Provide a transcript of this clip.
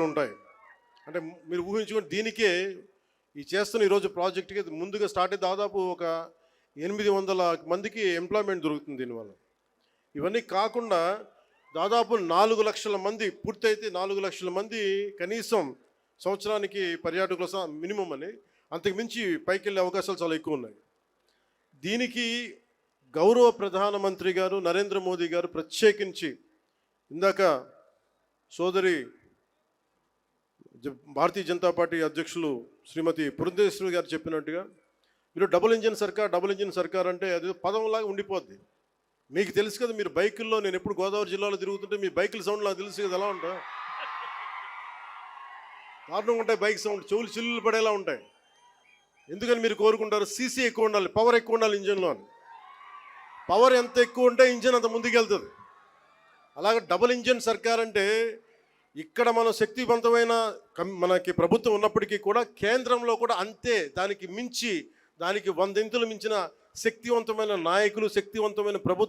ఉంటాయి. అంటే మీరు ఊహించుకోండి, దీనికే ఈ చేస్తున్న ఈరోజు ప్రాజెక్ట్కి ముందుగా స్టార్ట్ అయితే దాదాపు ఒక 800 మందికి ఎంప్లాయ్మెంట్ దొరుకుతుంది దీనివల్ల. ఇవన్నీ కాకుండా దాదాపు 4 లక్షల మంది పూర్తయితే 4 లక్షల మంది కనీసం సంవత్సరానికి పర్యాటకుల మినిమం అని, అంతకు మించి పైకి వెళ్ళే అవకాశాలు చాలా ఎక్కువ ఉన్నాయి. దీనికి గౌరవ ప్రధానమంత్రి గారు నరేంద్ర మోదీ గారు ప్రత్యేకించి ఇందాక సోదరి భారతీయ జనతా పార్టీ అధ్యక్షులు శ్రీమతి పురంధేశ్వరి గారు చెప్పినట్టుగా మీరు డబుల్ ఇంజిన్ సర్కార్ అంటే అది పదంలాగా ఉండిపోద్ది. మీకు తెలుసు కదా, మీరు బైకుల్లో, నేను ఎప్పుడు గోదావరి జిల్లాలో తిరుగుతుంటే మీ బైకుల సౌండ్ నాకు తెలుసు కదా ఎలా ఉంటాయి, దారుణంగా ఉంటాయి. బైక్ సౌండ్ చెవులు చిల్లులు పడేలా ఉంటాయి. ఎందుకని మీరు కోరుకుంటారు సీసీ ఎక్కువ ఉండాలి, పవర్ ఎక్కువ ఉండాలి ఇంజన్లో అని. పవర్ ఎంత ఎక్కువ ఉంటే ఇంజన్ అంత ముందుకెళ్తుంది. అలాగే డబుల్ ఇంజిన్ సర్కార్ అంటే ఇక్కడ మనం శక్తివంతమైన మనకి ప్రభుత్వం ఉన్నప్పటికీ కూడా కేంద్రంలో కూడా అంతే, దానికి మించి, దానికి 100 ఇంతలు మించిన శక్తివంతమైన నాయకులు, శక్తివంతమైన ప్రభుత్వం